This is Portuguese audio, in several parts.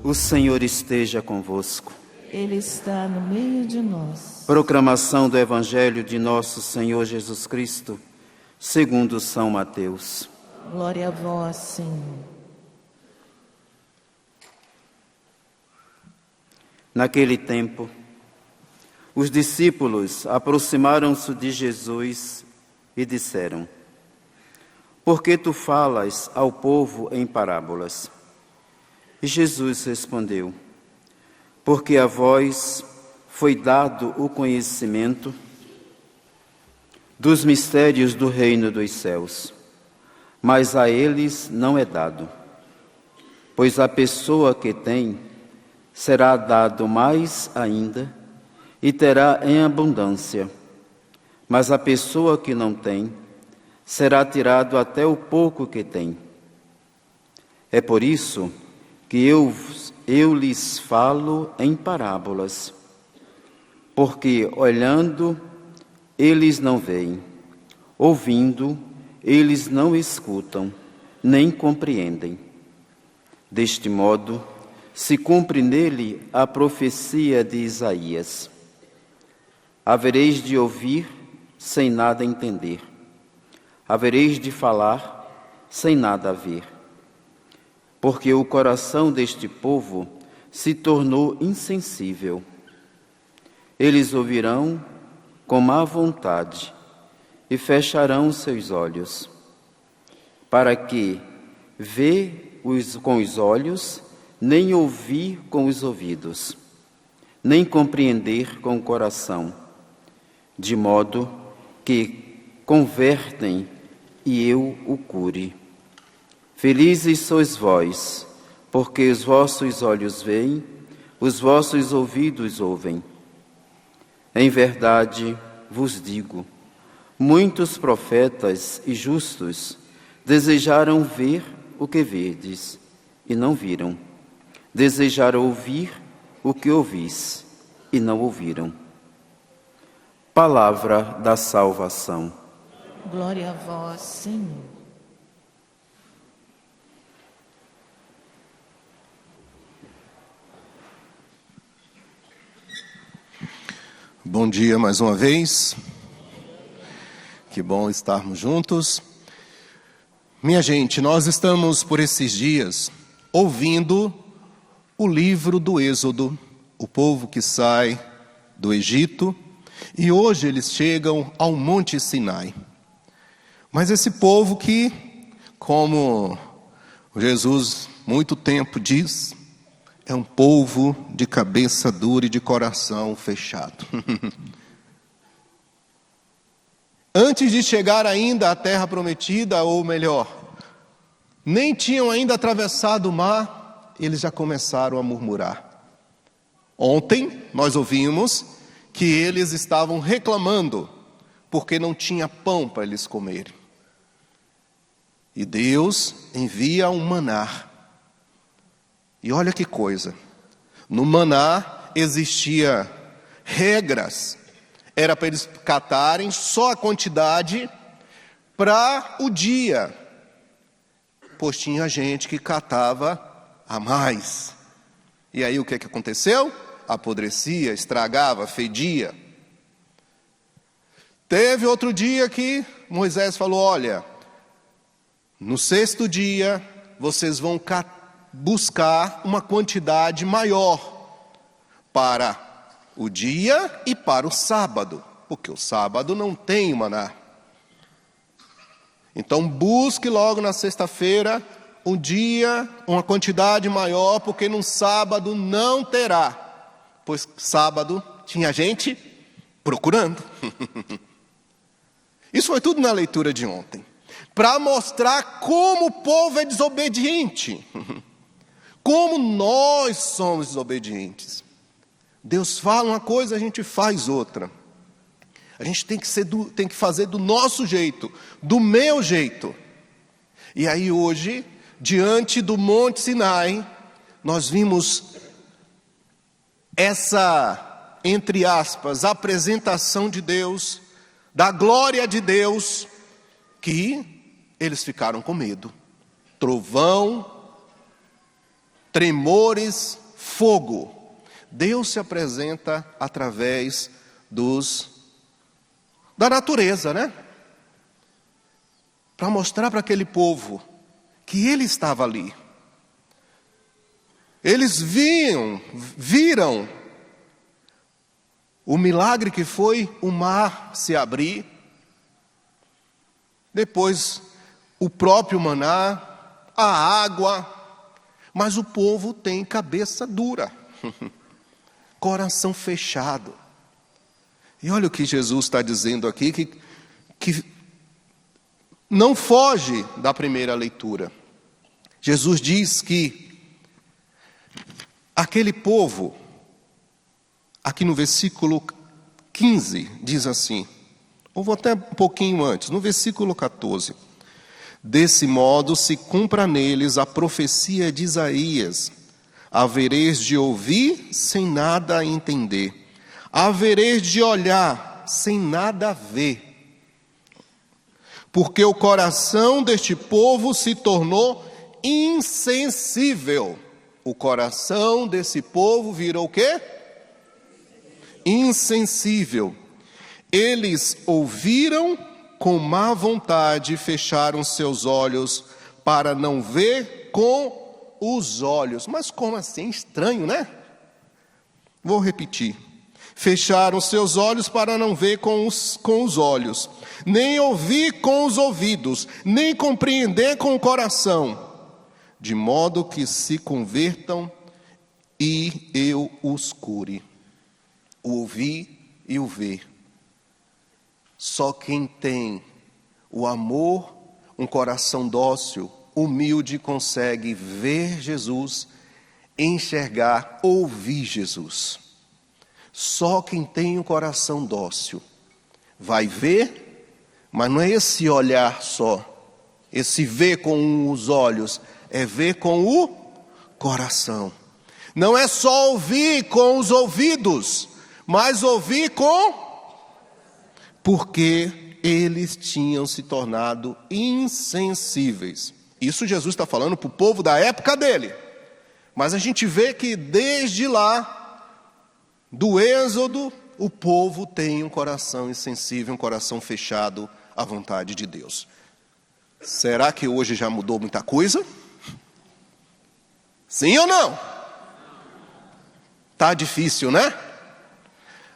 O Senhor esteja convosco. Ele está no meio de nós. Proclamação do Evangelho de nosso Senhor Jesus Cristo, segundo São Mateus. Glória a vós, Senhor. Naquele tempo, os discípulos aproximaram-se de Jesus e disseram: Por que tu falas ao povo em parábolas? E Jesus respondeu: Porque a vós foi dado o conhecimento dos mistérios do reino dos céus, mas a eles não é dado. Pois a pessoa que tem será dado mais ainda e terá em abundância, mas a pessoa que não tem será tirado até o pouco que tem. É por isso que eu lhes falo em parábolas, porque olhando eles não veem, ouvindo eles não escutam, nem compreendem. Deste modo, se cumpre nele a profecia de Isaías: havereis de ouvir sem nada entender, havereis de falar sem nada ver. Porque o coração deste povo se tornou insensível. Eles ouvirão com má vontade e fecharão seus olhos, para que com os olhos, nem ouvir com os ouvidos, nem compreender com o coração, de modo que convertem e eu o cure. Felizes sois vós, porque os vossos olhos veem, os vossos ouvidos ouvem. Em verdade vos digo, muitos profetas e justos desejaram ver o que verdes, e não viram. Desejaram ouvir o que ouvis, e não ouviram. Palavra da salvação. Glória a vós, Senhor. Bom dia mais uma vez. Que bom estarmos juntos. Minha gente, nós estamos por esses dias ouvindo o livro do Êxodo, o povo que sai do Egito, e hoje eles chegam ao Monte Sinai. Mas esse povo que, como Jesus muito tempo diz, é um povo de cabeça dura e de coração fechado. Antes de chegar ainda à terra prometida, ou melhor, nem tinham ainda atravessado o mar, eles já começaram a murmurar. Ontem nós ouvimos que eles estavam reclamando porque não tinha pão para eles comerem. E Deus envia um maná. E olha que coisa, no maná existia regras, era para eles catarem só a quantidade para o dia, pois tinha gente que catava a mais. E aí o que aconteceu? Apodrecia, estragava, fedia. Teve outro dia que Moisés falou: olha, no sexto dia vocês vão buscar uma quantidade maior para o dia e para o sábado, porque o sábado não tem maná. Então busque logo na sexta-feira um dia, uma quantidade maior, porque no sábado não terá, pois sábado tinha gente procurando. Isso foi tudo na leitura de ontem, para mostrar como o povo é desobediente. Como nós somos desobedientes. Deus fala uma coisa, a gente faz outra. A gente tem que fazer do nosso jeito, do meu jeito. E aí hoje, diante do Monte Sinai, nós vimos essa, entre aspas, apresentação de Deus, da glória de Deus, que eles ficaram com medo. Trovão, tremores, fogo. Deus se apresenta através da natureza, né? Para mostrar para aquele povo que ele estava ali. Eles viram o milagre que foi o mar se abrir, depois o próprio maná, a água, mas o povo tem cabeça dura, coração fechado. E olha o que Jesus está dizendo aqui, que não foge da primeira leitura. Jesus diz que aquele povo, aqui no versículo 15, diz assim, ou vou até um pouquinho antes, no versículo 14. Desse modo se cumpra neles a profecia de Isaías: havereis de ouvir sem nada entender, havereis de olhar sem nada ver. Porque o coração deste povo se tornou insensível. O coração desse povo virou o quê? Insensível. Eles ouviram com má vontade, fecharam seus olhos para não ver com os olhos. Mas como assim? Estranho, né? Vou repetir. Fecharam seus olhos para não ver com os olhos, nem ouvir com os ouvidos, nem compreender com o coração, de modo que se convertam e eu os cure. O ouvir e o ver. Só quem tem o amor, um coração dócil, humilde, consegue ver Jesus, enxergar, ouvir Jesus. Só quem tem um coração dócil vai ver, mas não é esse olhar só, esse ver com os olhos, é ver com o coração. Não é só ouvir com os ouvidos, mas ouvir porque eles tinham se tornado insensíveis. Isso Jesus está falando para o povo da época dele. Mas a gente vê que desde lá, do Êxodo, o povo tem um coração insensível, um coração fechado à vontade de Deus. Será que hoje já mudou muita coisa? Sim ou não? Tá difícil, né?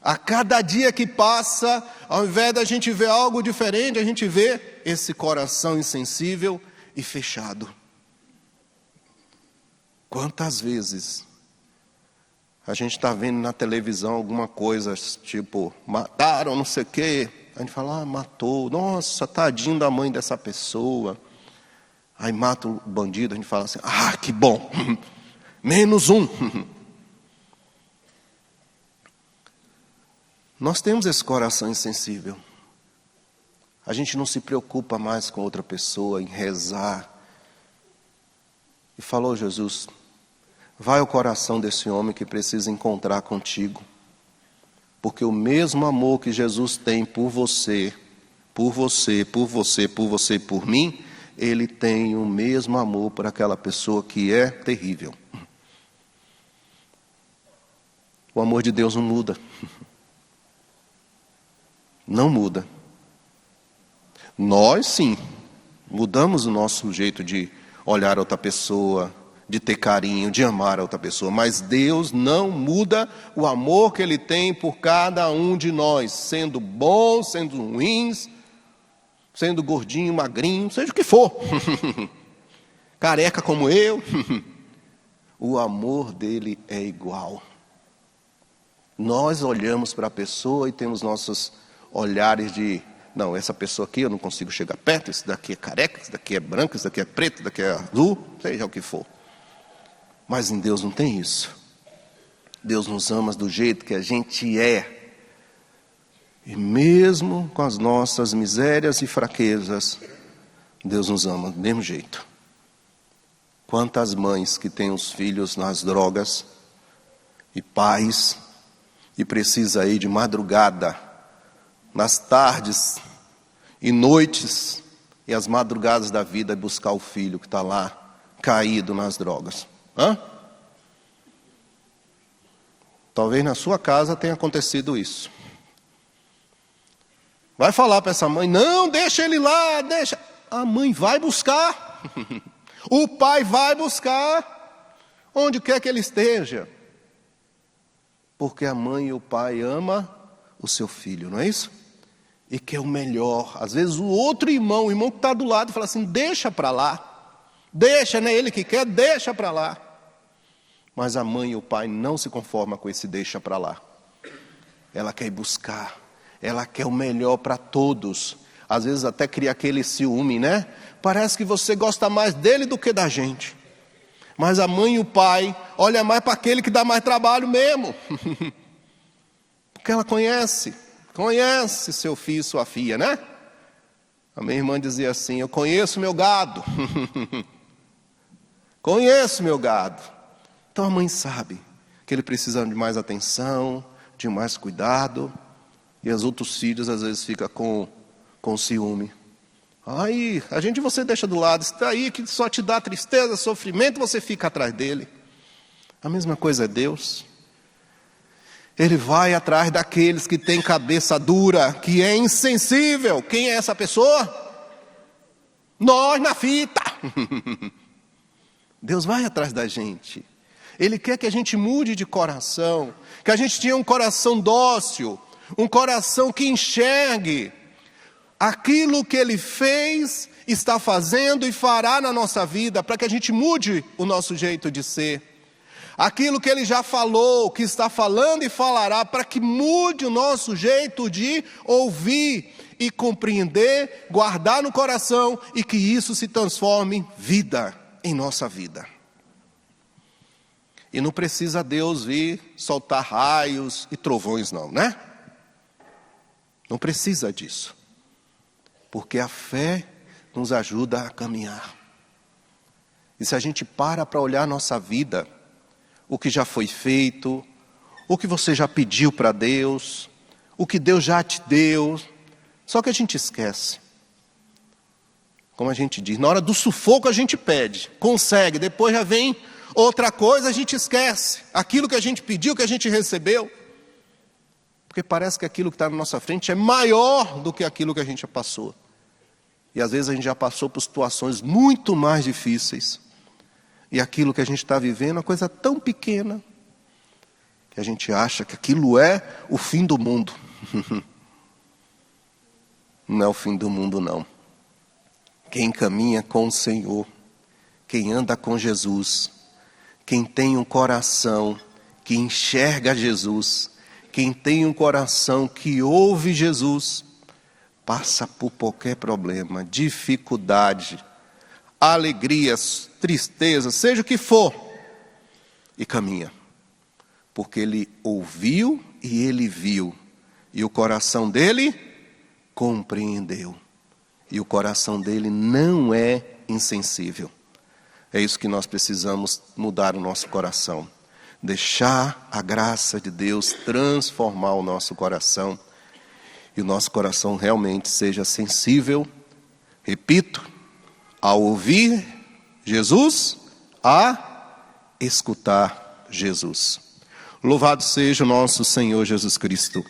A cada dia que passa, ao invés da gente ver algo diferente, a gente vê esse coração insensível e fechado. Quantas vezes a gente está vendo na televisão alguma coisa, tipo, mataram não sei o quê. A gente fala, matou, nossa, tadinho da mãe dessa pessoa. Aí mata o bandido, a gente fala assim, que bom, menos um. Nós temos esse coração insensível. A gente não se preocupa mais com outra pessoa, em rezar. E falou Jesus, vai ao coração desse homem que precisa encontrar contigo. Porque o mesmo amor que Jesus tem por você, por você, por você, por você e por mim, Ele tem o mesmo amor por aquela pessoa que é terrível. O amor de Deus não muda. Não muda. Nós sim, mudamos o nosso jeito de olhar a outra pessoa, de ter carinho, de amar a outra pessoa. Mas Deus não muda o amor que Ele tem por cada um de nós, sendo bons, sendo ruins, sendo gordinho, magrinho, seja o que for. Careca como eu. O amor dele é igual. Nós olhamos para a pessoa e temos nossos olhares de, não, essa pessoa aqui eu não consigo chegar perto, esse daqui é careca, esse daqui é branco, esse daqui é preto, esse daqui é azul, seja o que for. Mas em Deus não tem isso. Deus nos ama do jeito que a gente é. E mesmo com as nossas misérias e fraquezas, Deus nos ama do mesmo jeito. Quantas mães que têm os filhos nas drogas, e pais, e precisa ir de madrugada, nas tardes e noites, e as madrugadas da vida, buscar o filho que está lá, caído nas drogas. Talvez na sua casa tenha acontecido isso. Vai falar para essa mãe, não, deixa ele lá, deixa. A mãe vai buscar. O pai vai buscar. Onde quer que ele esteja. Porque a mãe e o pai amam o seu filho, não é isso? E quer o melhor. Às vezes o outro irmão, o irmão que está do lado, fala assim, deixa para lá. Deixa, não é ele que quer, deixa para lá. Mas a mãe e o pai não se conformam com esse deixa para lá. Ela quer ir buscar. Ela quer o melhor para todos. Às vezes até cria aquele ciúme, né? Parece que você gosta mais dele do que da gente. Mas a mãe e o pai olham mais para aquele que dá mais trabalho mesmo. Porque ela conhece seu filho e sua filha, né? A minha irmã dizia assim, eu conheço meu gado. Conheço meu gado. Então a mãe sabe que ele precisa de mais atenção, de mais cuidado. E os outros filhos às vezes ficam com ciúme. Aí, você deixa do lado, está aí que só te dá tristeza, sofrimento, você fica atrás dele. A mesma coisa é Deus. Ele vai atrás daqueles que têm cabeça dura, que é insensível. Quem é essa pessoa? Nós na fita. Deus vai atrás da gente. Ele quer que a gente mude de coração, que a gente tenha um coração dócil, um coração que enxergue aquilo que Ele fez, está fazendo e fará na nossa vida, para que a gente mude o nosso jeito de ser. Aquilo que Ele já falou, que está falando e falará, para que mude o nosso jeito de ouvir e compreender, guardar no coração e que isso se transforme em vida, em nossa vida. E não precisa Deus vir soltar raios e trovões não, né? Não precisa disso. Porque a fé nos ajuda a caminhar. E se a gente para olhar a nossa vida, o que já foi feito, o que você já pediu para Deus, o que Deus já te deu, só que a gente esquece. Como a gente diz, na hora do sufoco a gente pede, consegue, depois já vem outra coisa, a gente esquece. Aquilo que a gente pediu, que a gente recebeu. Porque parece que aquilo que está na nossa frente é maior do que aquilo que a gente já passou. E às vezes a gente já passou por situações muito mais difíceis. E aquilo que a gente está vivendo é uma coisa tão pequena, que a gente acha que aquilo é o fim do mundo. Não é o fim do mundo, não. Quem caminha com o Senhor, quem anda com Jesus, quem tem um coração que enxerga Jesus, quem tem um coração que ouve Jesus, passa por qualquer problema, dificuldade, alegrias, tristezas, seja o que for, e caminha. Porque ele ouviu e ele viu, e o coração dele compreendeu. E o coração dele não é insensível. É isso que nós precisamos mudar o nosso coração. Deixar a graça de Deus transformar o nosso coração. E o nosso coração realmente seja sensível, repito, a ouvir Jesus, a escutar Jesus. Louvado seja o nosso Senhor Jesus Cristo.